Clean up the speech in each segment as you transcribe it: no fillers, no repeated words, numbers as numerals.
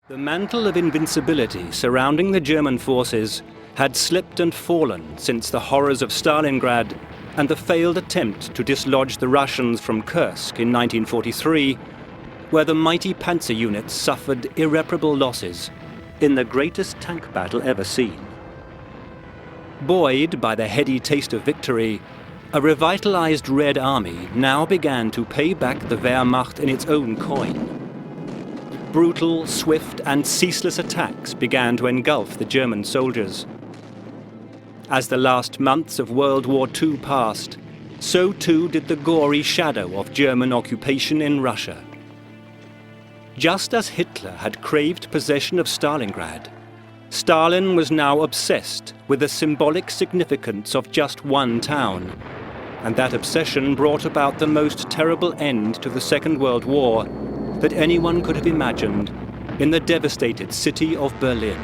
The mantle of invincibility surrounding the German forces had slipped and fallen since the horrors of Stalingrad and the failed attempt to dislodge the Russians from Kursk in 1943, where the mighty panzer units suffered irreparable losses in the greatest tank battle ever seen. Buoyed by the heady taste of victory, a revitalized Red Army now began to pay back the Wehrmacht in its own coin. Brutal, swift, and ceaseless attacks began to engulf the German soldiers. As the last months of World War II passed, so too did the gory shadow of German occupation in Russia. Just as Hitler had craved possession of Stalingrad, Stalin was now obsessed with the symbolic significance of just one town, and that obsession brought about the most terrible end to the Second World War that anyone could have imagined in the devastated city of Berlin.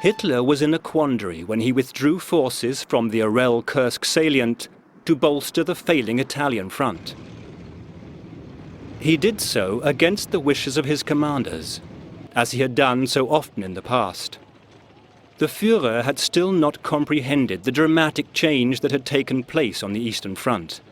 Hitler was in a quandary when he withdrew forces from the Orel-Kursk salient to bolster the failing Italian front. He did so against the wishes of his commanders, as he had done so often in the past. The Führer had still not comprehended the dramatic change that had taken place on the Eastern Front.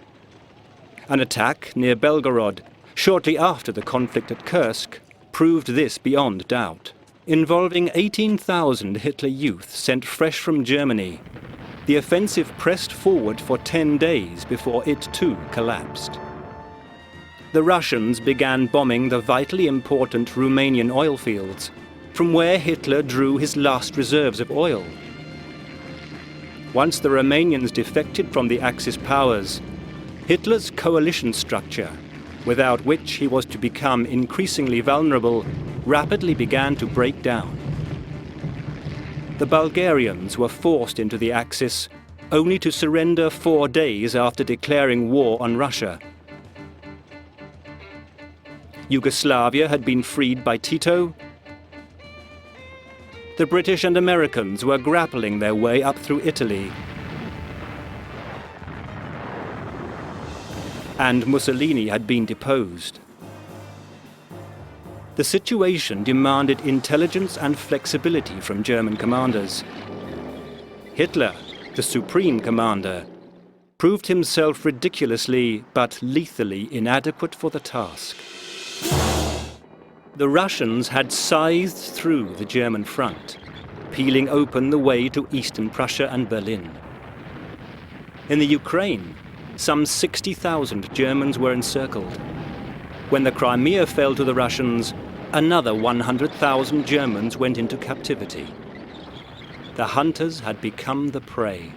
An attack near Belgorod, shortly after the conflict at Kursk, proved this beyond doubt. Involving 18,000 Hitler youth sent fresh from Germany, the offensive pressed forward for 10 days before it too collapsed. The Russians began bombing the vitally important Romanian oil fields, from where Hitler drew his last reserves of oil. Once the Romanians defected from the Axis powers, Hitler's coalition structure, without which he was to become increasingly vulnerable, rapidly began to break down. The Bulgarians were forced into the Axis, only to surrender 4 days after declaring war on Russia. Yugoslavia had been freed by Tito. The British and Americans were grappling their way up through Italy. And Mussolini had been deposed. The situation demanded intelligence and flexibility from German commanders. Hitler, the supreme commander, proved himself ridiculously but lethally inadequate for the task. The Russians had scythed through the German front, peeling open the way to Eastern Prussia and Berlin. In the Ukraine, some 60,000 Germans were encircled. When the Crimea fell to the Russians, another 100,000 Germans went into captivity. The hunters had become the prey.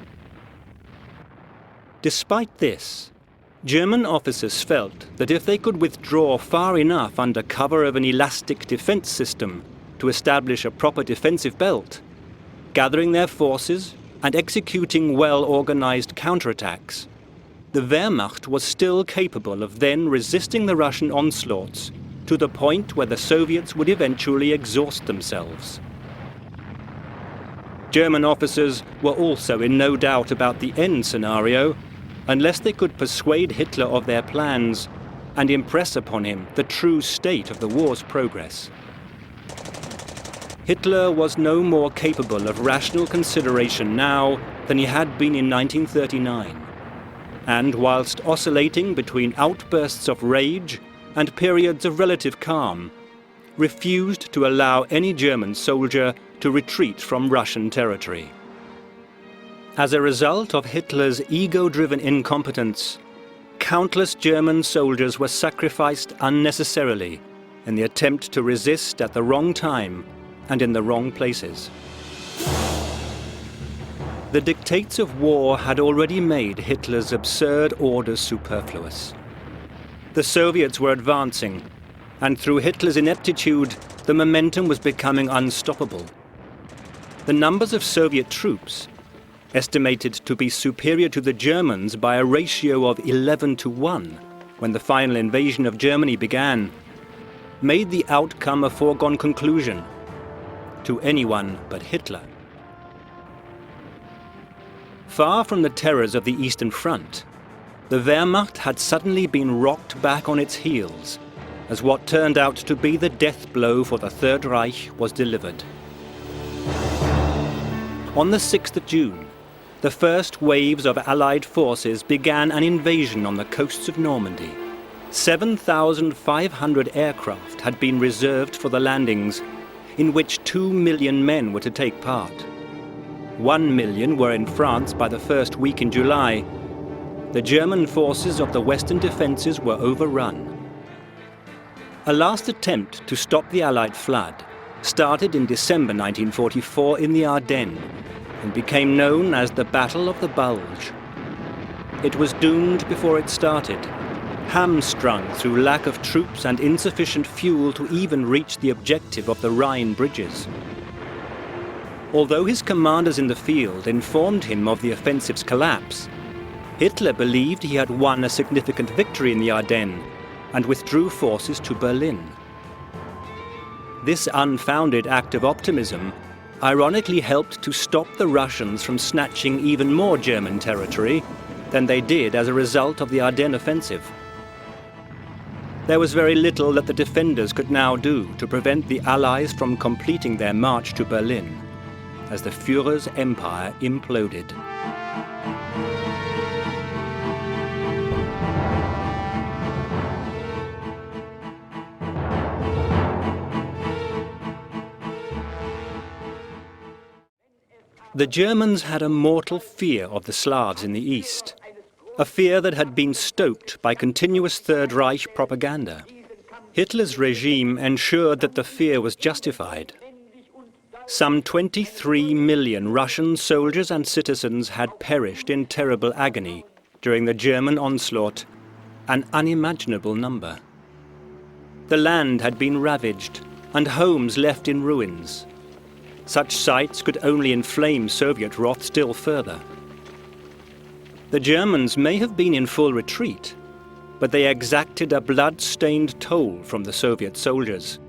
Despite this, German officers felt that if they could withdraw far enough under cover of an elastic defense system to establish a proper defensive belt, gathering their forces and executing well-organized counterattacks, the Wehrmacht was still capable of then resisting the Russian onslaughts to the point where the Soviets would eventually exhaust themselves. German officers were also in no doubt about the end scenario, unless they could persuade Hitler of their plans and impress upon him the true state of the war's progress. Hitler was no more capable of rational consideration now than he had been in 1939. And whilst oscillating between outbursts of rage and periods of relative calm, refused to allow any German soldier to retreat from Russian territory. As a result of Hitler's ego-driven incompetence, countless German soldiers were sacrificed unnecessarily in the attempt to resist at the wrong time and in the wrong places. The dictates of war had already made Hitler's absurd orders superfluous. The Soviets were advancing, and through Hitler's ineptitude, the momentum was becoming unstoppable. The numbers of Soviet troops, estimated to be superior to the Germans by a ratio of 11-1 when the final invasion of Germany began, made the outcome a foregone conclusion to anyone but Hitler. Far from the terrors of the Eastern Front, the Wehrmacht had suddenly been rocked back on its heels as what turned out to be the death blow for the Third Reich was delivered. On the 6th of June, the first waves of Allied forces began an invasion on the coasts of Normandy. 7,500 aircraft had been reserved for the landings, in which 2 million men were to take part. 1 million were in France by the first week in July. The German forces of the Western defences were overrun. A last attempt to stop the Allied flood started in December 1944 in the Ardennes and became known as the Battle of the Bulge. It was doomed before it started, hamstrung through lack of troops and insufficient fuel to even reach the objective of the Rhine bridges. Although his commanders in the field informed him of the offensive's collapse, Hitler believed he had won a significant victory in the Ardennes and withdrew forces to Berlin. This unfounded act of optimism ironically helped to stop the Russians from snatching even more German territory than they did as a result of the Ardennes offensive. There was very little that the defenders could now do to prevent the Allies from completing their march to Berlin, as the Führer's empire imploded. The Germans had a mortal fear of the Slavs in the east, a fear that had been stoked by continuous Third Reich propaganda. Hitler's regime ensured that the fear was justified. Some 23 million Russian soldiers and citizens had perished in terrible agony during the German onslaught, an unimaginable number. The land had been ravaged and homes left in ruins. Such sights could only inflame Soviet wrath still further. The Germans may have been in full retreat, but they exacted a blood-stained toll from the Soviet soldiers.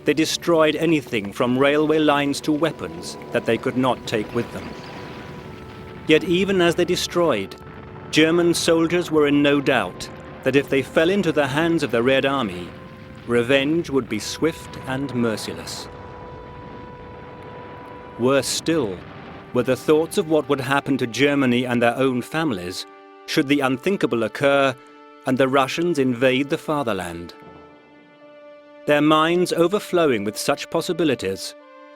They destroyed anything from railway lines to weapons that they could not take with them. Yet even as they destroyed, German soldiers were in no doubt that if they fell into the hands of the Red Army, revenge would be swift and merciless. Worse still were the thoughts of what would happen to Germany and their own families should the unthinkable occur and the Russians invade the fatherland. Their minds overflowing with such possibilities,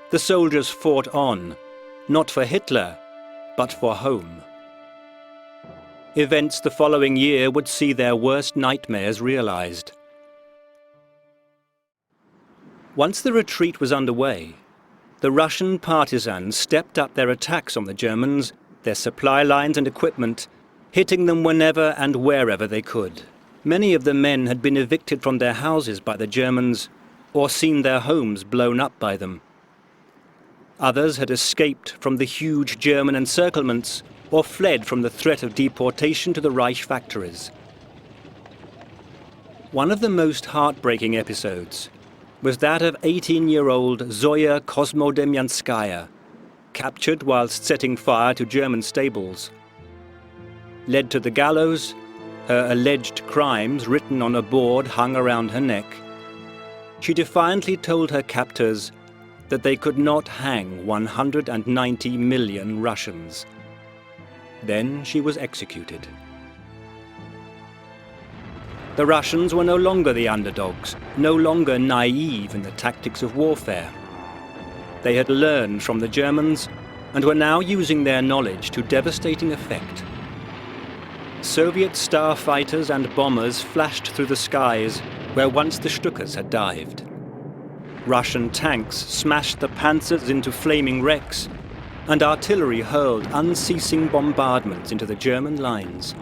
the soldiers fought on, not for Hitler, but for home. Events the following year would see their worst nightmares realized. Once the retreat was underway, the Russian partisans stepped up their attacks on the Germans, their supply lines and equipment, hitting them whenever and wherever they could. Many of the men had been evicted from their houses by the Germans or seen their homes blown up by them. Others had escaped from the huge German encirclements or fled from the threat of deportation to the Reich factories. One of the most heartbreaking episodes was that of 18-year-old Zoya Kosmodemyanskaya, captured whilst setting fire to German stables. Led to the gallows, her alleged crimes written on a board hung around her neck, she defiantly told her captors that they could not hang 190 million Russians. Then she was executed. The Russians were no longer the underdogs, no longer naive in the tactics of warfare. They had learned from the Germans and were now using their knowledge to devastating effect. Soviet starfighters and bombers flashed through the skies where once the Stukas had dived. Russian tanks smashed the panzers into flaming wrecks, and artillery hurled unceasing bombardments into the German lines.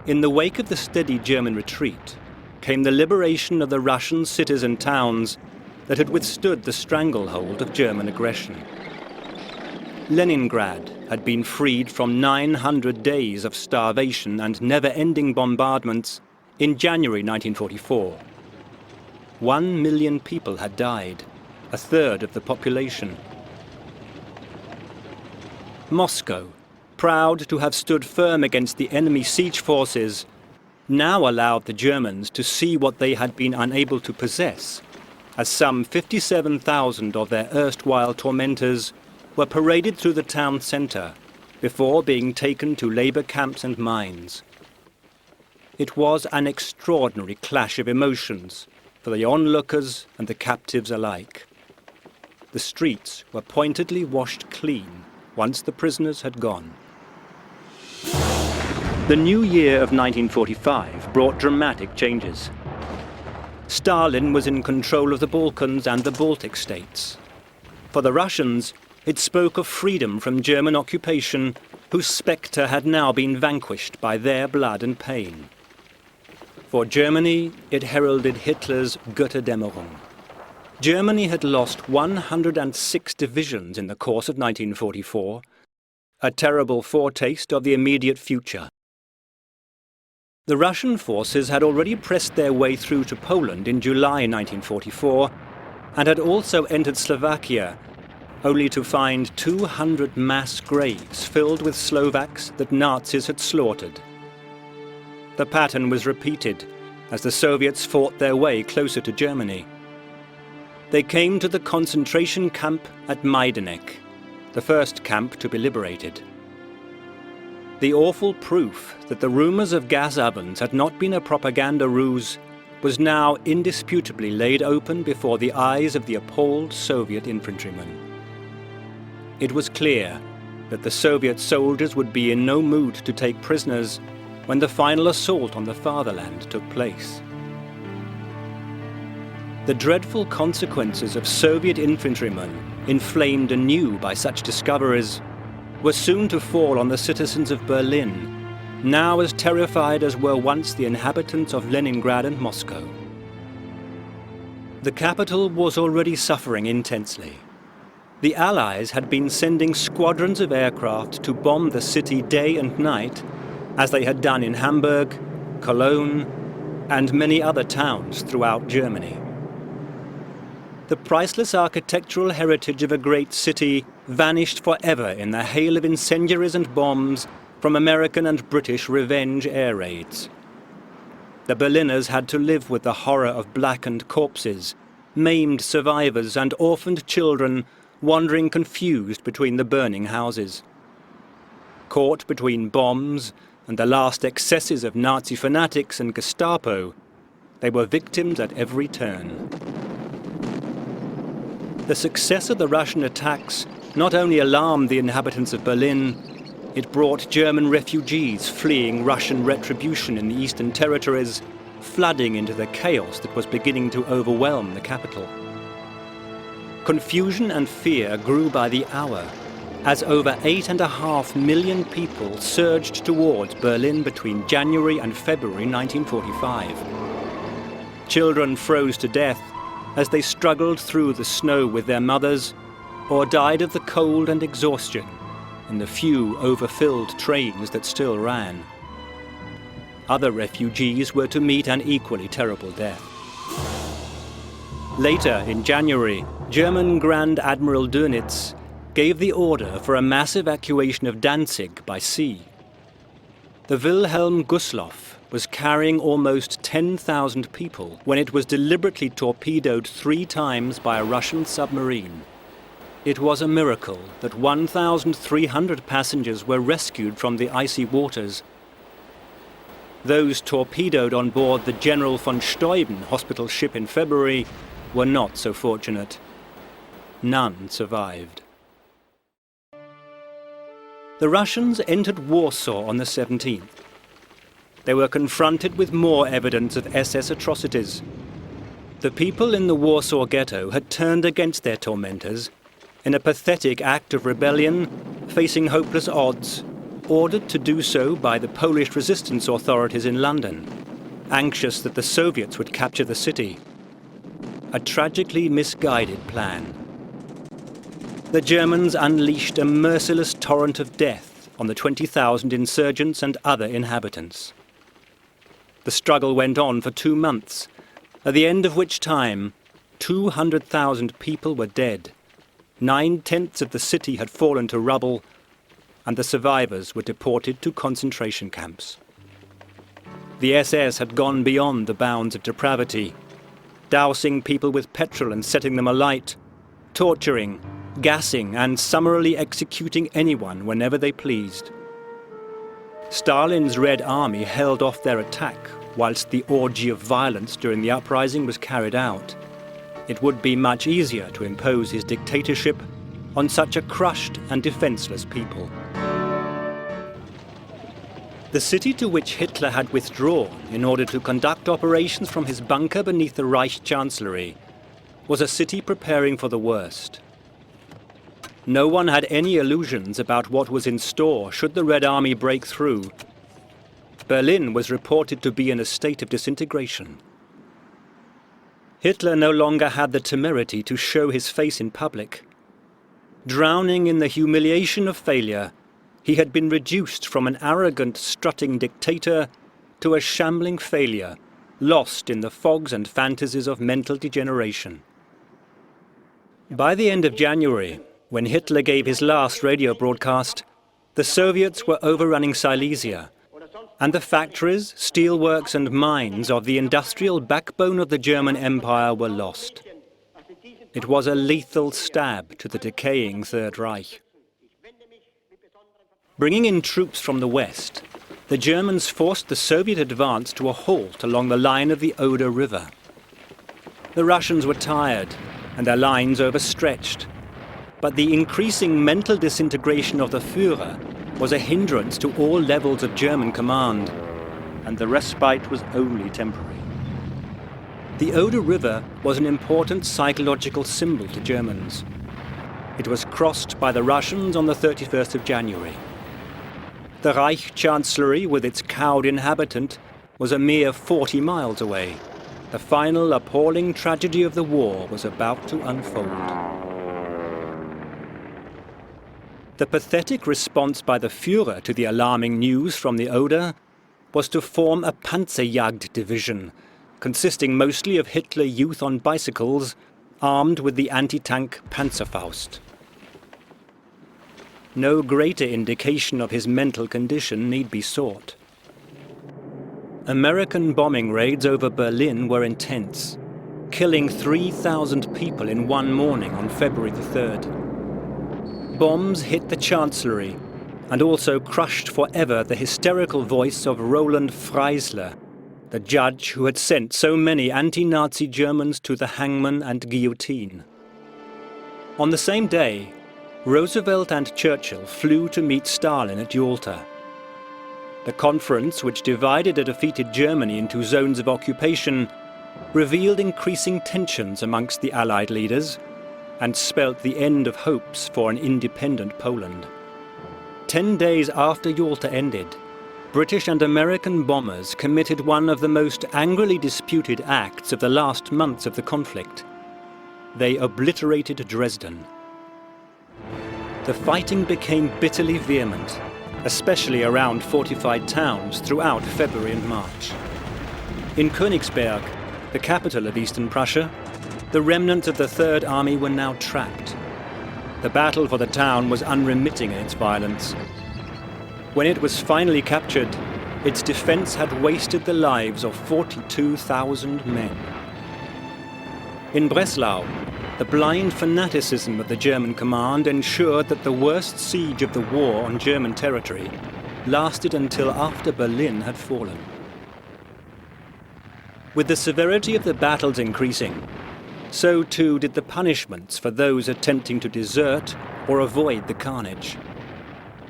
In the wake of the steady German retreat came the liberation of the Russian cities and towns that had withstood the stranglehold of German aggression. Leningrad had been freed from 900 days of starvation and never-ending bombardments in January 1944. 1 million people had died, a third of the population. Moscow, proud to have stood firm against the enemy siege forces, now allowed the Germans to see what they had been unable to possess, as some 57,000 of their erstwhile tormentors were paraded through the town centre before being taken to labour camps and mines. It was an extraordinary clash of emotions for the onlookers and the captives alike. The streets were pointedly washed clean once the prisoners had gone. The new year of 1945 brought dramatic changes. Stalin was in control of the Balkans and the Baltic states. For the Russians, it spoke of freedom from German occupation, whose spectre had now been vanquished by their blood and pain. For Germany, it heralded Hitler's Götterdämmerung. Germany had lost 106 divisions in the course of 1944, a terrible foretaste of the immediate future. The Russian forces had already pressed their way through to Poland in July 1944 and had also entered Slovakia, only to find 200 mass graves filled with Slovaks that Nazis had slaughtered. The pattern was repeated as the Soviets fought their way closer to Germany. They came to the concentration camp at Majdanek, the first camp to be liberated. The awful proof that the rumours of gas ovens had not been a propaganda ruse was now indisputably laid open before the eyes of the appalled Soviet infantrymen. It was clear that the Soviet soldiers would be in no mood to take prisoners when the final assault on the fatherland took place. The dreadful consequences of Soviet infantrymen, inflamed anew by such discoveries, were soon to fall on the citizens of Berlin, now as terrified as were once the inhabitants of Leningrad and Moscow. The capital was already suffering intensely. The Allies had been sending squadrons of aircraft to bomb the city day and night, as they had done in Hamburg, Cologne, and many other towns throughout Germany. The priceless architectural heritage of a great city vanished forever in the hail of incendiaries and bombs from American and British revenge air raids. The Berliners had to live with the horror of blackened corpses, maimed survivors and orphaned children wandering confused between the burning houses. Caught between bombs and the last excesses of Nazi fanatics and Gestapo, they were victims at every turn. The success of the Russian attacks not only alarmed the inhabitants of Berlin, it brought German refugees fleeing Russian retribution in the Eastern Territories, flooding into the chaos that was beginning to overwhelm the capital. Confusion and fear grew by the hour, as over 8.5 million people surged towards Berlin between January and February 1945. Children froze to death as they struggled through the snow with their mothers, or died of the cold and exhaustion in the few overfilled trains that still ran. Other refugees were to meet an equally terrible death. Later, in January, German Grand Admiral Dönitz gave the order for a mass evacuation of Danzig by sea. The Wilhelm Gustloff was carrying almost 10,000 people when it was deliberately torpedoed 3 times by a Russian submarine. It was a miracle that 1,300 passengers were rescued from the icy waters. Those torpedoed on board the General von Steuben hospital ship in February were not so fortunate. None survived. The Russians entered Warsaw on the 17th. They were confronted with more evidence of SS atrocities. The people in the Warsaw ghetto had turned against their tormentors in a pathetic act of rebellion, facing hopeless odds, ordered to do so by the Polish resistance authorities in London, anxious that the Soviets would capture the city. A tragically misguided plan. The Germans unleashed a merciless torrent of death on the 20,000 insurgents and other inhabitants. The struggle went on for 2 months, at the end of which time 200,000 people were dead, 9/10 of the city had fallen to rubble, and the survivors were deported to concentration camps. The SS had gone beyond the bounds of depravity, dousing people with petrol and setting them alight, torturing, gassing and summarily executing anyone whenever they pleased. Stalin's Red Army held off their attack whilst the orgy of violence during the uprising was carried out. It would be much easier to impose his dictatorship on such a crushed and defenseless people. The city to which Hitler had withdrawn in order to conduct operations from his bunker beneath the Reich Chancellery was a city preparing for the worst. No one had any illusions about what was in store should the Red Army break through. Berlin was reported to be in a state of disintegration. Hitler no longer had the temerity to show his face in public. Drowning in the humiliation of failure, he had been reduced from an arrogant, strutting dictator to a shambling failure, lost in the fogs and fantasies of mental degeneration. By the end of January, when Hitler gave his last radio broadcast, the Soviets were overrunning Silesia, and the factories, steelworks and mines of the industrial backbone of the German Empire were lost. It was a lethal stab to the decaying Third Reich. Bringing in troops from the west, the Germans forced the Soviet advance to a halt along the line of the Oder River. The Russians were tired and their lines overstretched, but the increasing mental disintegration of the Führer was a hindrance to all levels of German command, and the respite was only temporary. The Oder River was an important psychological symbol to Germans. It was crossed by the Russians on the 31st of January. The Reich Chancellery, with its cowed inhabitant, was a mere 40 miles away. The final appalling tragedy of the war was about to unfold. The pathetic response by the Führer to the alarming news from the Oder was to form a Panzerjagd division, consisting mostly of Hitler youth on bicycles, armed with the anti-tank Panzerfaust. No greater indication of his mental condition need be sought. American bombing raids over Berlin were intense, killing 3,000 people in one morning on February the 3rd. Bombs hit the Chancellery and also crushed forever the hysterical voice of Roland Freisler, the judge who had sent so many anti-Nazi Germans to the hangman and guillotine. On the same day, Roosevelt and Churchill flew to meet Stalin at Yalta. The conference, which divided a defeated Germany into zones of occupation, revealed increasing tensions amongst the Allied leaders and spelt the end of hopes for an independent Poland. 10 days after Yalta ended, British and American bombers committed one of the most angrily disputed acts of the last months of the conflict. They obliterated Dresden. The fighting became bitterly vehement, especially around fortified towns throughout February and March. In Königsberg, the capital of Eastern Prussia, the remnants of the Third Army were now trapped. The battle for the town was unremitting in its violence. When it was finally captured, its defense had wasted the lives of 42,000 men. In Breslau, the blind fanaticism of the German command ensured that the worst siege of the war on German territory lasted until after Berlin had fallen. With the severity of the battles increasing, so too did the punishments for those attempting to desert or avoid the carnage.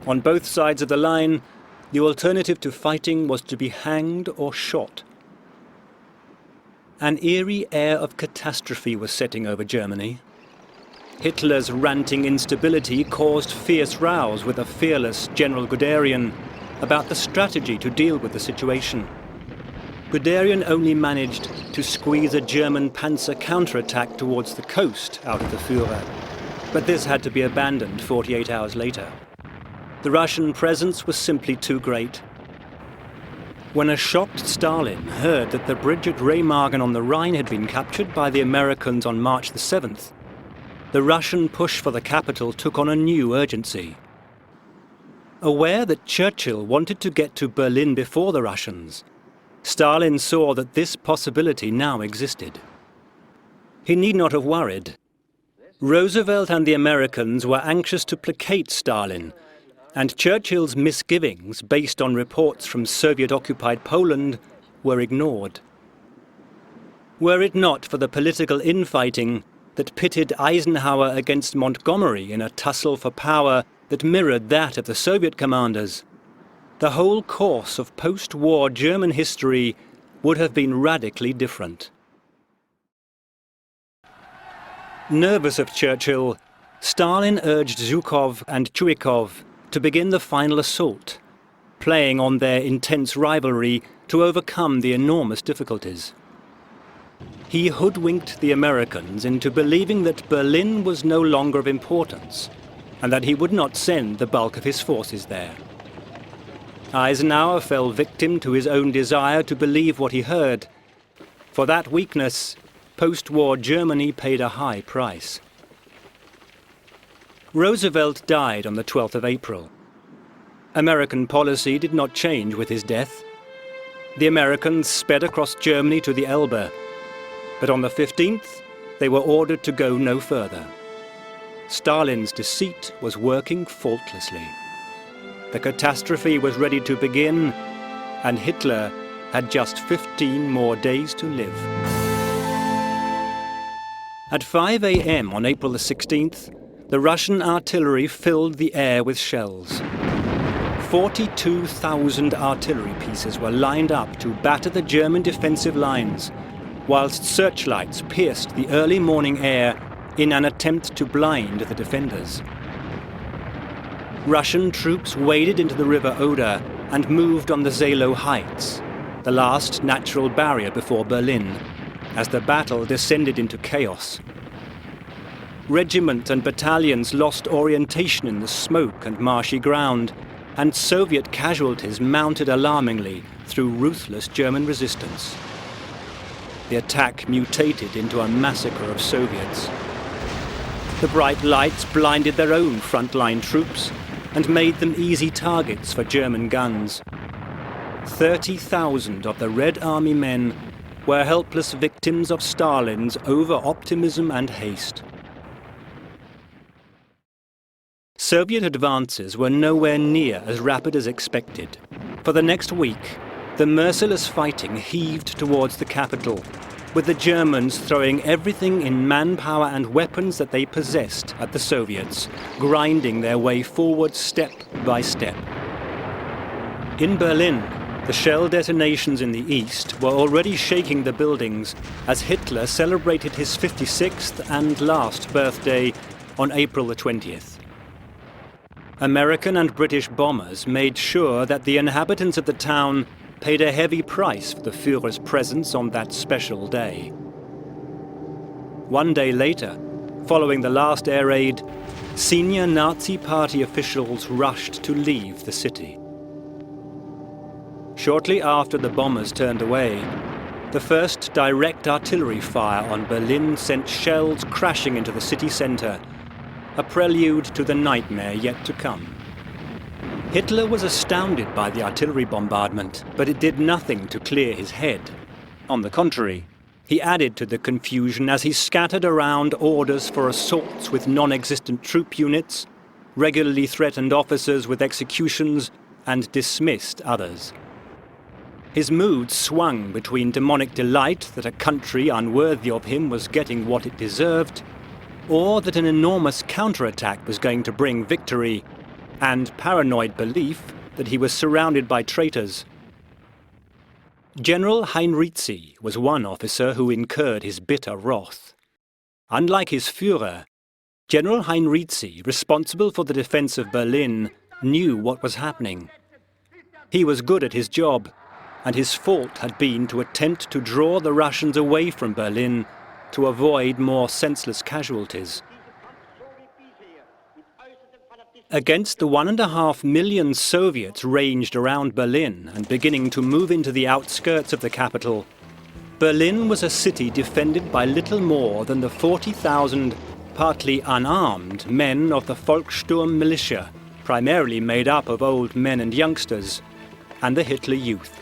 On both sides of the line, the alternative to fighting was to be hanged or shot. An eerie air of catastrophe was setting over Germany. Hitler's ranting instability caused fierce rows with a fearless General Guderian about the strategy to deal with the situation. Guderian only managed to squeeze a German panzer counterattack towards the coast out of the Führer, but this had to be abandoned 48 hours later. The Russian presence was simply too great. When a shocked Stalin heard that the bridge at Remagen on the Rhine had been captured by the Americans on March the 7th, the Russian push for the capital took on a new urgency. Aware that Churchill wanted to get to Berlin before the Russians, Stalin saw that this possibility now existed. He need not have worried. Roosevelt and the Americans were anxious to placate Stalin, and Churchill's misgivings, based on reports from Soviet-occupied Poland, were ignored. Were it not for the political infighting that pitted Eisenhower against Montgomery in a tussle for power that mirrored that of the Soviet commanders, the whole course of post-war German history would have been radically different. Nervous of Churchill, Stalin urged Zhukov and Chuikov to begin the final assault, playing on their intense rivalry to overcome the enormous difficulties. He hoodwinked the Americans into believing that Berlin was no longer of importance, and that he would not send the bulk of his forces there. Eisenhower fell victim to his own desire to believe what he heard. For that weakness, post-war Germany paid a high price. Roosevelt died on the 12th of April. American policy did not change with his death. The Americans sped across Germany to the Elbe, but on the 15th, they were ordered to go no further. Stalin's deceit was working faultlessly. The catastrophe was ready to begin, and Hitler had just 15 more days to live. At 5 a.m. on April the 16th, the Russian artillery filled the air with shells. 42,000 artillery pieces were lined up to batter the German defensive lines, whilst searchlights pierced the early morning air in an attempt to blind the defenders. Russian troops waded into the river Oder and moved on the Zelo Heights, the last natural barrier before Berlin, as the battle descended into chaos. Regiments and battalions lost orientation in the smoke and marshy ground, and Soviet casualties mounted alarmingly through ruthless German resistance. The attack mutated into a massacre of Soviets. The bright lights blinded their own frontline troops and made them easy targets for German guns. 30,000 of the Red Army men were helpless victims of Stalin's over-optimism and haste. Soviet advances were nowhere near as rapid as expected. For the next week, the merciless fighting heaved towards the capital, with the Germans throwing everything in manpower and weapons that they possessed at the Soviets, grinding their way forward step by step. In Berlin, the shell detonations in the east were already shaking the buildings as Hitler celebrated his 56th and last birthday on April the 20th. American and British bombers made sure that the inhabitants of the town paid a heavy price for the Führer's presence on that special day. One day later, following the last air raid, senior Nazi Party officials rushed to leave the city. Shortly after the bombers turned away, the first direct artillery fire on Berlin sent shells crashing into the city centre, a prelude to the nightmare yet to come. Hitler was astounded by the artillery bombardment, but it did nothing to clear his head. On the contrary, he added to the confusion as he scattered around orders for assaults with non-existent troop units, regularly threatened officers with executions, and dismissed others. His mood swung between demonic delight that a country unworthy of him was getting what it deserved, or that an enormous counterattack was going to bring victory, and paranoid belief that he was surrounded by traitors. General Heinrizi was one officer who incurred his bitter wrath. Unlike his Führer, General Heinrizi, responsible for the defense of Berlin, knew what was happening. He was good at his job, and his fault had been to attempt to draw the Russians away from Berlin to avoid more senseless casualties. Against the 1.5 million Soviets ranged around Berlin and beginning to move into the outskirts of the capital, Berlin was a city defended by little more than the 40,000 partly unarmed men of the Volkssturm militia, primarily made up of old men and youngsters, and the Hitler Youth.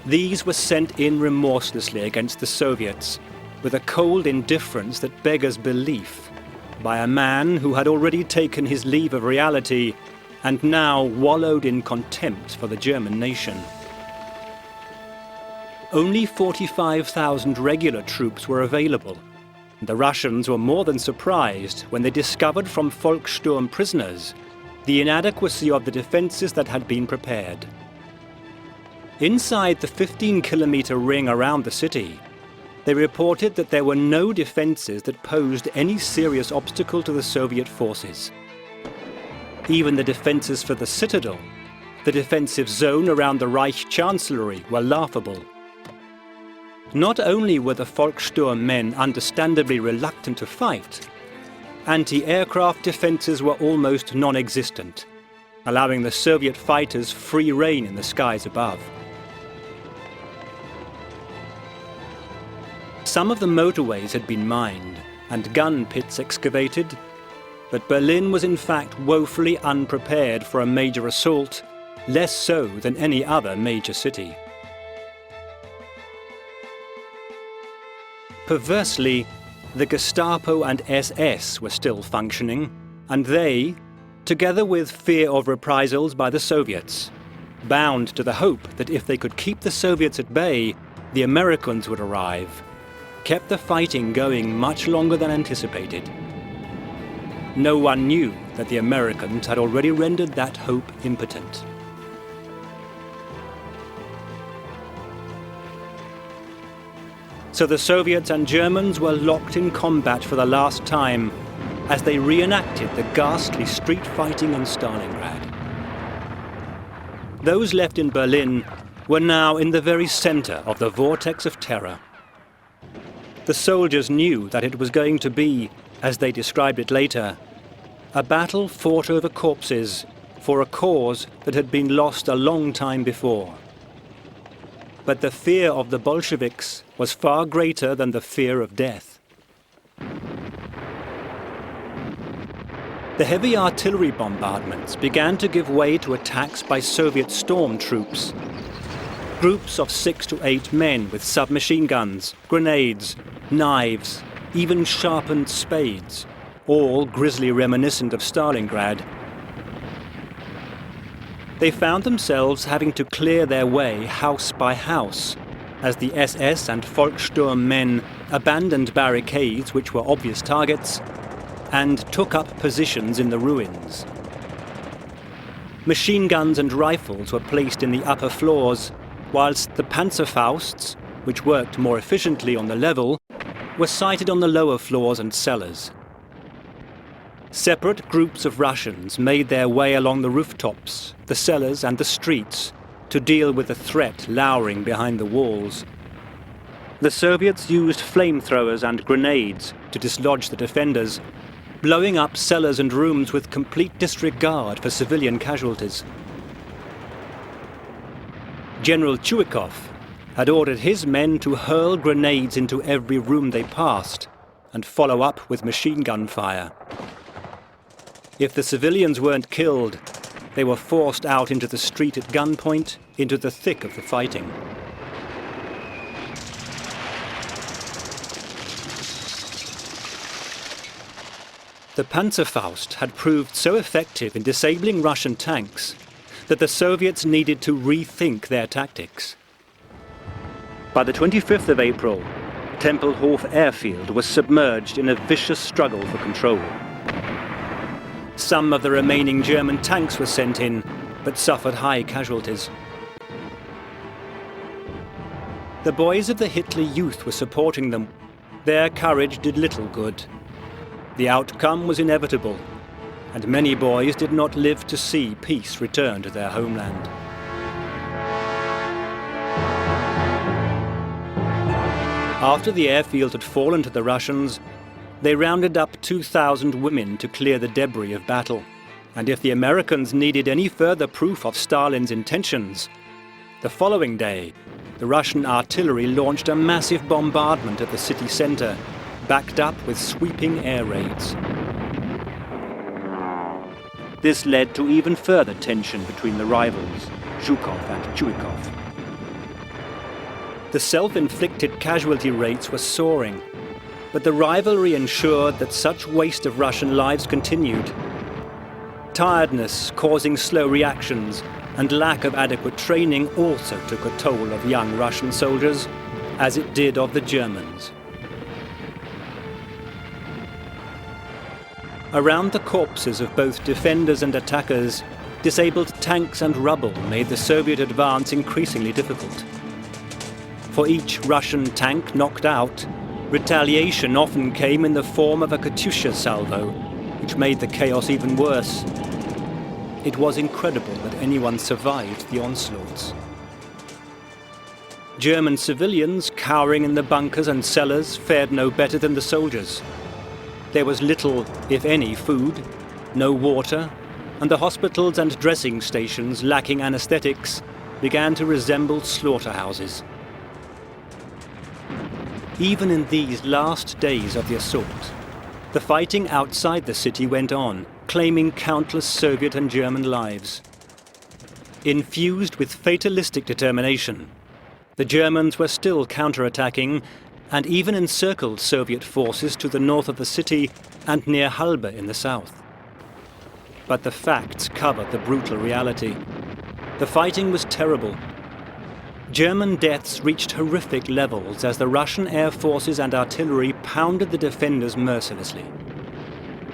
These were sent in remorselessly against the Soviets, with a cold indifference that beggars belief, by a man who had already taken his leave of reality and now wallowed in contempt for the German nation. Only 45,000 regular troops were available. The Russians were more than surprised when they discovered from Volkssturm prisoners the inadequacy of the defences that had been prepared. Inside the 15-kilometre ring around the city, they reported that there were no defences that posed any serious obstacle to the Soviet forces. Even the defences for the citadel, the defensive zone around the Reich Chancellery, were laughable. Not only were the Volkssturm men understandably reluctant to fight, anti-aircraft defences were almost non-existent, allowing the Soviet fighters free rein in the skies above. Some of the motorways had been mined and gun pits excavated, but Berlin was in fact woefully unprepared for a major assault, less so than any other major city. Perversely, the Gestapo and SS were still functioning, and they, together with fear of reprisals by the Soviets, bound to the hope that if they could keep the Soviets at bay, the Americans would arrive, kept the fighting going much longer than anticipated. No one knew that the Americans had already rendered that hope impotent. So the Soviets and Germans were locked in combat for the last time as they reenacted the ghastly street fighting in Stalingrad. Those left in Berlin were now in the very center of the vortex of terror. The soldiers knew that it was going to be, as they described it later, a battle fought over corpses for a cause that had been lost a long time before. But the fear of the Bolsheviks was far greater than the fear of death. The heavy artillery bombardments began to give way to attacks by Soviet storm troops. Groups of 6 to 8 men with submachine guns, grenades, knives, even sharpened spades, all grisly reminiscent of Stalingrad. They found themselves having to clear their way house by house, as the SS and Volkssturm men abandoned barricades which were obvious targets and took up positions in the ruins. Machine guns and rifles were placed in the upper floors, whilst the Panzerfausts, which worked more efficiently on the level, were sited on the lower floors and cellars. Separate groups of Russians made their way along the rooftops, the cellars and the streets to deal with the threat lowering behind the walls. The Soviets used flamethrowers and grenades to dislodge the defenders, blowing up cellars and rooms with complete disregard for civilian casualties. General Chuikov had ordered his men to hurl grenades into every room they passed and follow up with machine gun fire. If the civilians weren't killed, they were forced out into the street at gunpoint, into the thick of the fighting. The Panzerfaust had proved so effective in disabling Russian tanks that the Soviets needed to rethink their tactics. By the 25th of April, Tempelhof airfield was submerged in a vicious struggle for control. Some of the remaining German tanks were sent in, but suffered high casualties. The boys of the Hitler Youth were supporting them. Their courage did little good. The outcome was inevitable, and many boys did not live to see peace return to their homeland. After the airfield had fallen to the Russians, they rounded up 2,000 women to clear the debris of battle. And if the Americans needed any further proof of Stalin's intentions, the following day, the Russian artillery launched a massive bombardment of the city center, backed up with sweeping air raids. This led to even further tension between the rivals, Zhukov and Chuikov. The self-inflicted casualty rates were soaring, but the rivalry ensured that such waste of Russian lives continued. Tiredness causing slow reactions and lack of adequate training also took a toll of young Russian soldiers, as it did of the Germans. Around the corpses of both defenders and attackers, disabled tanks and rubble made the Soviet advance increasingly difficult. For each Russian tank knocked out, retaliation often came in the form of a Katyusha salvo, which made the chaos even worse. It was incredible that anyone survived the onslaughts. German civilians cowering in the bunkers and cellars fared no better than the soldiers. There was little, if any, food, no water, and the hospitals and dressing stations, lacking anesthetics, began to resemble slaughterhouses. Even in these last days of the assault, the fighting outside the city went on, claiming countless Soviet and German lives. Infused with fatalistic determination, the Germans were still counterattacking and even encircled Soviet forces to the north of the city and near Halbe in the south. But the facts covered the brutal reality. The fighting was terrible. German deaths reached horrific levels as the Russian air forces and artillery pounded the defenders mercilessly.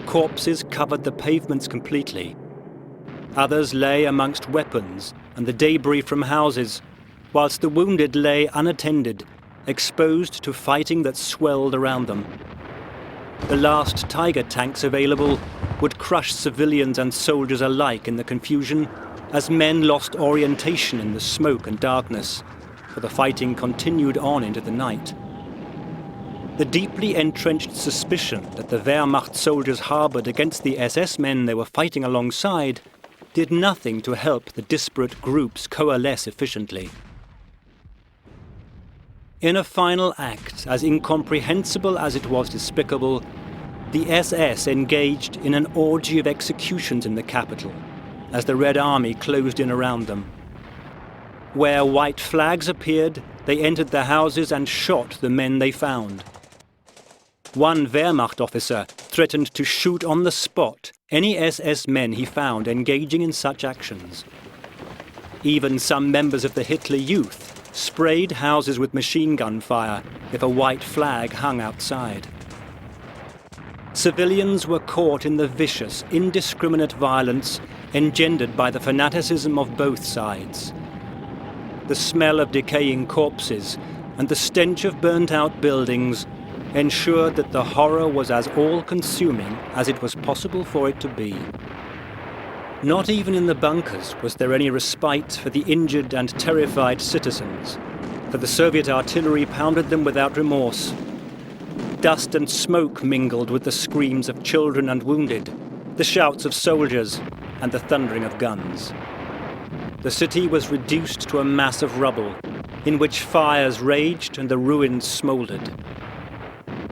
Corpses covered the pavements completely. Others lay amongst weapons and the debris from houses, whilst the wounded lay unattended, exposed to fighting that swelled around them. The last Tiger tanks available would crush civilians and soldiers alike in the confusion, as men lost orientation in the smoke and darkness, for the fighting continued on into the night. The deeply entrenched suspicion that the Wehrmacht soldiers harbored against the SS men they were fighting alongside did nothing to help the disparate groups coalesce efficiently. In a final act, as incomprehensible as it was despicable, the SS engaged in an orgy of executions in the capital, as the Red Army closed in around them. Where white flags appeared, they entered the houses and shot the men they found. One Wehrmacht officer threatened to shoot on the spot any SS men he found engaging in such actions. Even some members of the Hitler Youth sprayed houses with machine gun fire if a white flag hung outside. Civilians were caught in the vicious, indiscriminate violence engendered by the fanaticism of both sides. The smell of decaying corpses and the stench of burnt-out buildings ensured that the horror was as all-consuming as it was possible for it to be. Not even in the bunkers was there any respite for the injured and terrified citizens, for the Soviet artillery pounded them without remorse. Dust and smoke mingled with the screams of children and wounded, the shouts of soldiers, and the thundering of guns. The city was reduced to a mass of rubble, in which fires raged and the ruins smouldered.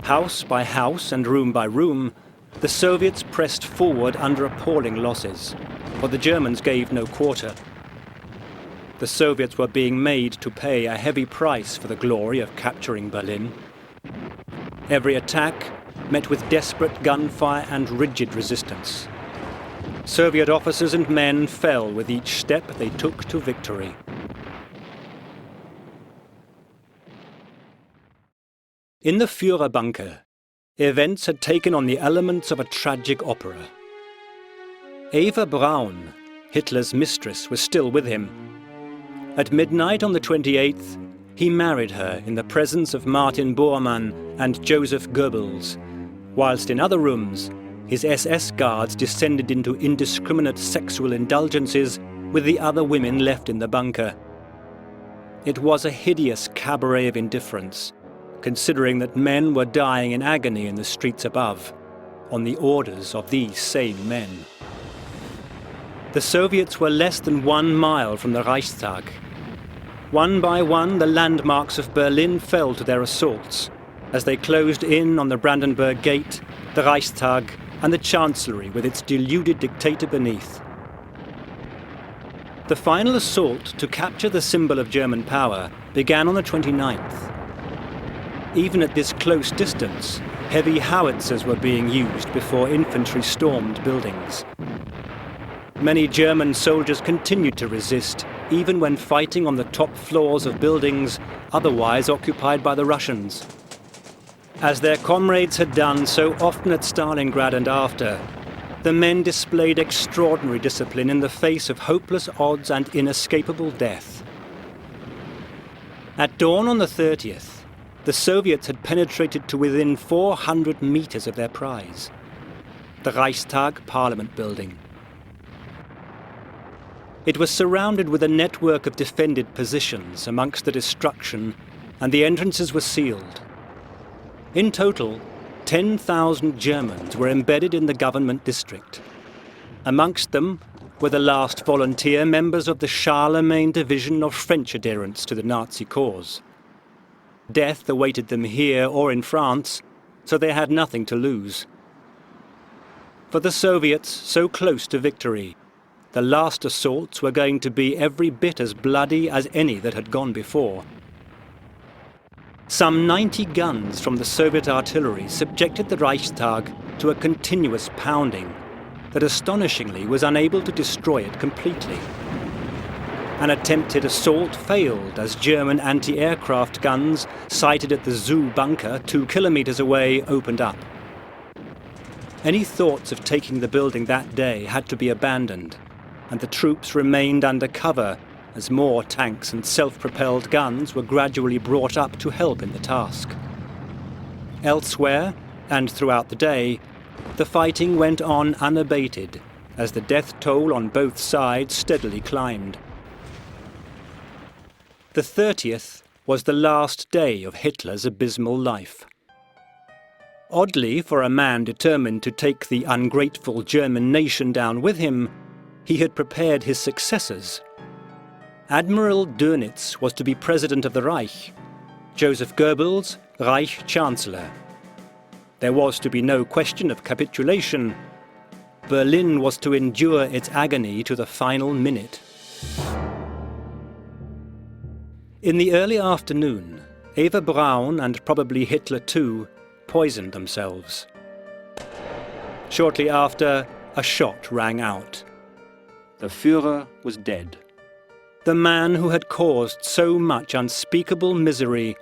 House by house and room by room, the Soviets pressed forward under appalling losses, for the Germans gave no quarter. The Soviets were being made to pay a heavy price for the glory of capturing Berlin. Every attack met with desperate gunfire and rigid resistance. Soviet officers and men fell with each step they took to victory. In the Führerbunker, events had taken on the elements of a tragic opera. Eva Braun, Hitler's mistress, was still with him. At midnight on the 28th, he married her in the presence of Martin Bormann and Joseph Goebbels, whilst in other rooms, his SS guards descended into indiscriminate sexual indulgences with the other women left in the bunker. It was a hideous cabaret of indifference, considering that men were dying in agony in the streets above, on the orders of these same men. The Soviets were less than 1 mile from the Reichstag. One by one, the landmarks of Berlin fell to their assaults, as they closed in on the Brandenburg Gate, the Reichstag, and the Chancellery with its deluded dictator beneath. The final assault to capture the symbol of German power began on the 29th. Even at this close distance, heavy howitzers were being used before infantry stormed buildings. Many German soldiers continued to resist, even when fighting on the top floors of buildings otherwise occupied by the Russians. As their comrades had done so often at Stalingrad and after, the men displayed extraordinary discipline in the face of hopeless odds and inescapable death. At dawn on the 30th, the Soviets had penetrated to within 400 meters of their prize, the Reichstag Parliament building. It was surrounded with a network of defended positions amongst the destruction, and the entrances were sealed. In total, 10,000 Germans were embedded in the government district. Amongst them were the last volunteer members of the Charlemagne division of French adherents to the Nazi cause. Death awaited them here or in France, so they had nothing to lose. For the Soviets, so close to victory, the last assaults were going to be every bit as bloody as any that had gone before. Some 90 guns from the Soviet artillery subjected the Reichstag to a continuous pounding that astonishingly was unable to destroy it completely. An attempted assault failed as German anti-aircraft guns sighted at the Zoo bunker 2 kilometers away opened up. Any thoughts of taking the building that day had to be abandoned, and the troops remained under cover as more tanks and self-propelled guns were gradually brought up to help in the task. Elsewhere, and throughout the day, the fighting went on unabated as the death toll on both sides steadily climbed. The 30th was the last day of Hitler's abysmal life. Oddly, for a man determined to take the ungrateful German nation down with him, he had prepared his successors. Admiral Dönitz was to be President of the Reich, Joseph Goebbels, Reich Chancellor. There was to be no question of capitulation. Berlin was to endure its agony to the final minute. In the early afternoon, Eva Braun and probably Hitler too poisoned themselves. Shortly after, a shot rang out. The Führer was dead. The man who had caused so much unspeakable misery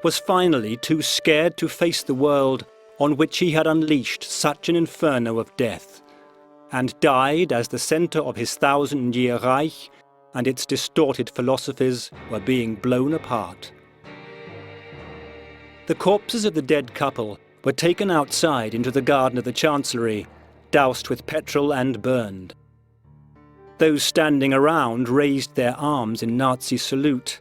was finally too scared to face the world on which he had unleashed such an inferno of death, and died as the centre of his 1,000-year Reich and its distorted philosophies were being blown apart. The corpses of the dead couple were taken outside into the garden of the Chancellery, doused with petrol and burned. Those standing around raised their arms in Nazi salute.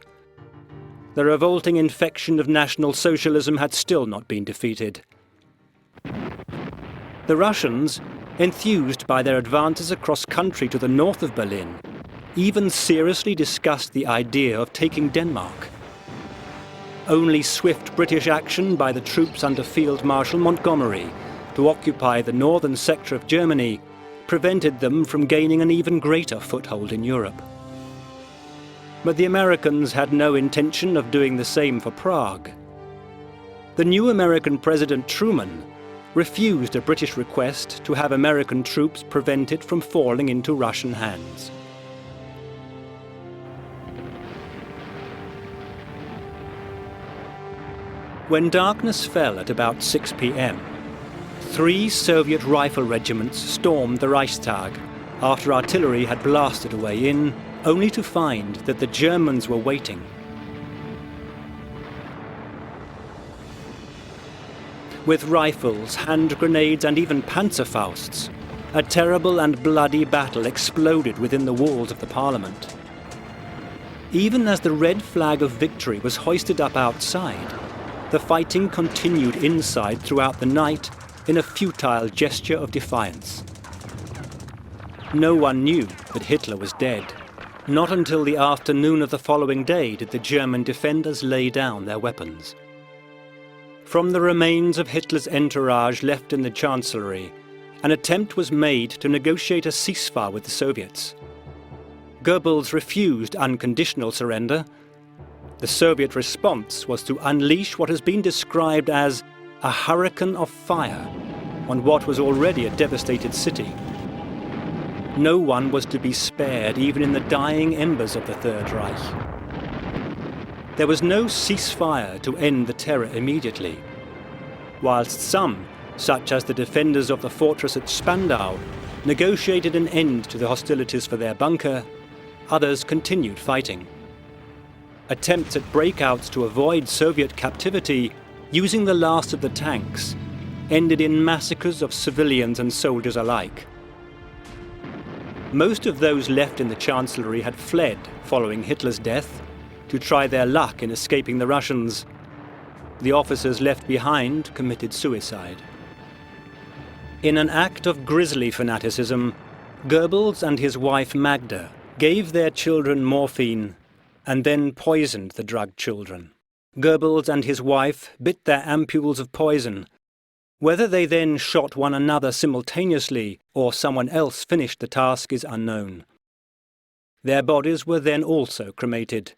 The revolting infection of National Socialism had still not been defeated. The Russians, enthused by their advances across country to the north of Berlin, even seriously discussed the idea of taking Denmark. Only swift British action by the troops under Field Marshal Montgomery to occupy the northern sector of Germany prevented them from gaining an even greater foothold in Europe. But the Americans had no intention of doing the same for Prague. The new American President Truman refused a British request to have American troops prevented from falling into Russian hands. When darkness fell at about 6 p.m., 3 Soviet rifle regiments stormed the Reichstag after artillery had blasted a way in, only to find that the Germans were waiting. With rifles, hand grenades and even panzerfausts, a terrible and bloody battle exploded within the walls of the Parliament. Even as the red flag of victory was hoisted up outside, the fighting continued inside throughout the night in a futile gesture of defiance. No one knew that Hitler was dead. Not until the afternoon of the following day did the German defenders lay down their weapons. From the remains of Hitler's entourage left in the Chancellery, an attempt was made to negotiate a ceasefire with the Soviets. Goebbels refused unconditional surrender. The Soviet response was to unleash what has been described as a hurricane of fire on what was already a devastated city. No one was to be spared, even in the dying embers of the Third Reich. There was no ceasefire to end the terror immediately. Whilst some, such as the defenders of the fortress at Spandau, negotiated an end to the hostilities for their bunker, others continued fighting. Attempts at breakouts to avoid Soviet captivity, using the last of the tanks, ended in massacres of civilians and soldiers alike. Most of those left in the Chancellery had fled following Hitler's death to try their luck in escaping the Russians. The officers left behind committed suicide. In an act of grisly fanaticism, Goebbels and his wife Magda gave their children morphine and then poisoned the drugged children. Goebbels and his wife bit their ampules of poison. Whether they then shot one another simultaneously or someone else finished the task is unknown. Their bodies were then also cremated.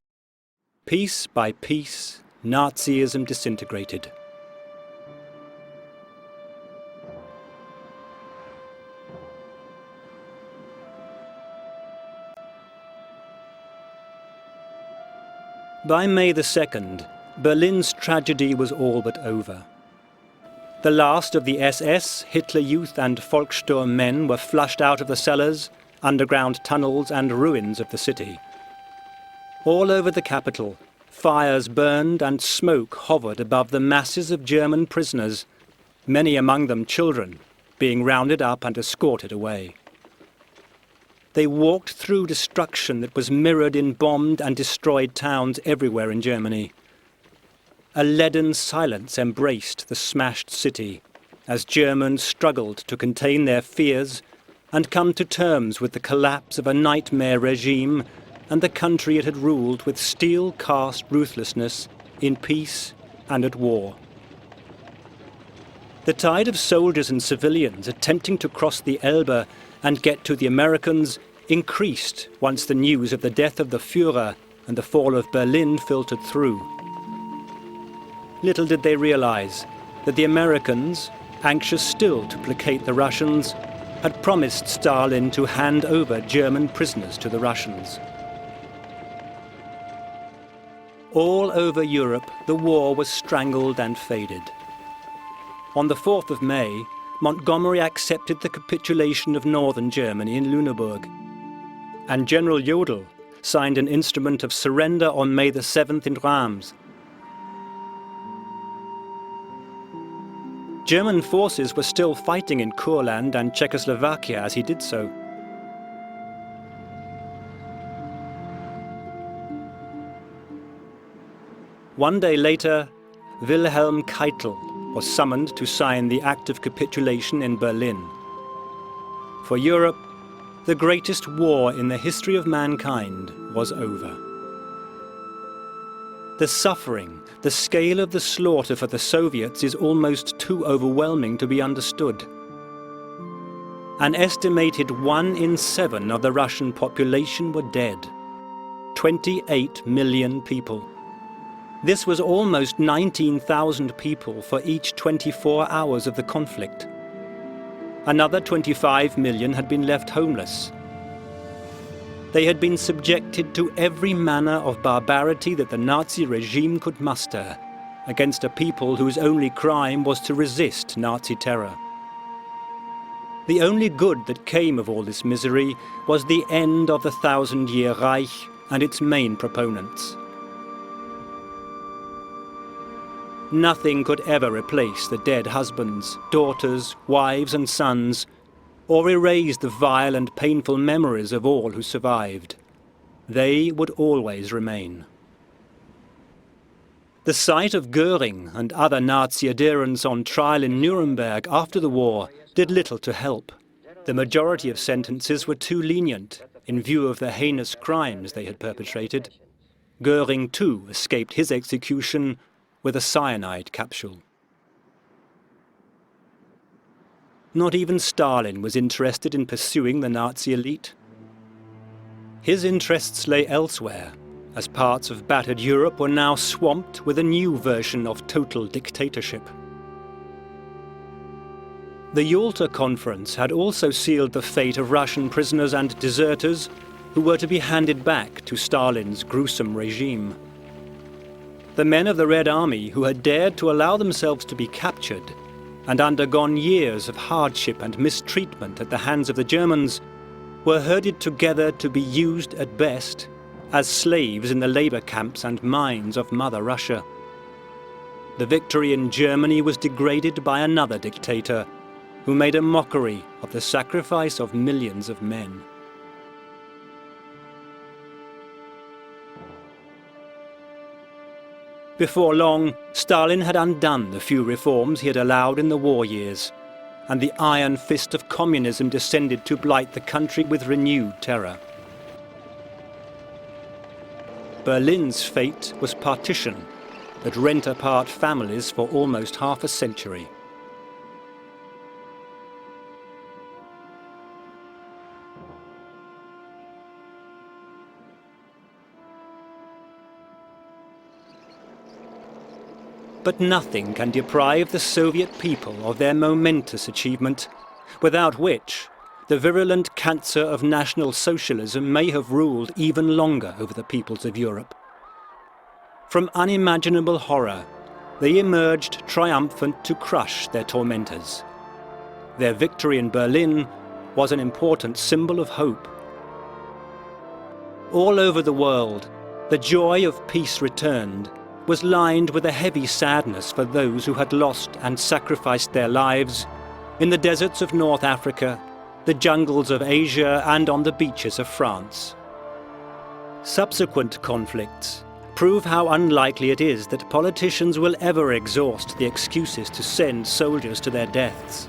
Piece by piece, Nazism disintegrated. By May the 2nd, Berlin's tragedy was all but over. The last of the SS, Hitler Youth and Volkssturm men were flushed out of the cellars, underground tunnels and ruins of the city. All over the capital, fires burned and smoke hovered above the masses of German prisoners, many among them children, being rounded up and escorted away. They walked through destruction that was mirrored in bombed and destroyed towns everywhere in Germany. A leaden silence embraced the smashed city as Germans struggled to contain their fears and come to terms with the collapse of a nightmare regime and the country it had ruled with steel-cast ruthlessness in peace and at war. The tide of soldiers and civilians attempting to cross the Elbe and get to the Americans increased once the news of the death of the Führer and the fall of Berlin filtered through. Little did they realize that the Americans, anxious still to placate the Russians, had promised Stalin to hand over German prisoners to the Russians. All over Europe, the war was strangled and faded. On the 4th of May, Montgomery accepted the capitulation of northern Germany in Lüneburg, and General Jodl signed an instrument of surrender on May the 7th in Reims. German forces were still fighting in Courland and Czechoslovakia as he did so. One day later, Wilhelm Keitel was summoned to sign the Act of Capitulation in Berlin. For Europe, the greatest war in the history of mankind was over. The suffering, the scale of the slaughter for the Soviets is almost too overwhelming to be understood. An estimated 1 in 7 of the Russian population were dead. 28 million people. This was almost 19,000 people for each 24 hours of the conflict. Another 25 million had been left homeless. They had been subjected to every manner of barbarity that the Nazi regime could muster against a people whose only crime was to resist Nazi terror. The only good that came of all this misery was the end of the 1,000-year Reich and its main proponents. Nothing could ever replace the dead husbands, daughters, wives and sons, or erase the vile and painful memories of all who survived. They would always remain. The sight of Göring and other Nazi adherents on trial in Nuremberg after the war did little to help. The majority of sentences were too lenient in view of the heinous crimes they had perpetrated. Göring too escaped his execution with a cyanide capsule. Not even Stalin was interested in pursuing the Nazi elite. His interests lay elsewhere, as parts of battered Europe were now swamped with a new version of total dictatorship. The Yalta Conference had also sealed the fate of Russian prisoners and deserters who were to be handed back to Stalin's gruesome regime. The men of the Red Army who had dared to allow themselves to be captured and undergone years of hardship and mistreatment at the hands of the Germans were herded together to be used at best as slaves in the labor camps and mines of Mother Russia. The victory in Germany was degraded by another dictator who made a mockery of the sacrifice of millions of men. Before long, Stalin had undone the few reforms he had allowed in the war years, and the iron fist of communism descended to blight the country with renewed terror. Berlin's fate was partition that rent apart families for almost half a century. But nothing can deprive the Soviet people of their momentous achievement, without which the virulent cancer of National Socialism may have ruled even longer over the peoples of Europe. From unimaginable horror, they emerged triumphant to crush their tormentors. Their victory in Berlin was an important symbol of hope. All over the world, the joy of peace returned was lined with a heavy sadness for those who had lost and sacrificed their lives in the deserts of North Africa, the jungles of Asia, and on the beaches of France. Subsequent conflicts prove how unlikely it is that politicians will ever exhaust the excuses to send soldiers to their deaths.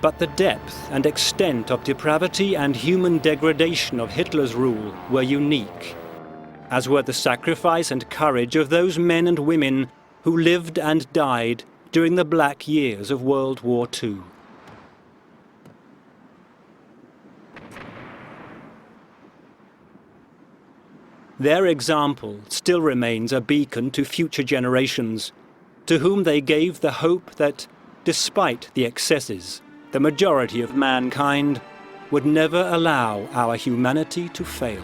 But the depth and extent of depravity and human degradation of Hitler's rule were unique, as were the sacrifice and courage of those men and women who lived and died during the black years of World War II. Their example still remains a beacon to future generations, to whom they gave the hope that, despite the excesses, the majority of mankind would never allow our humanity to fail.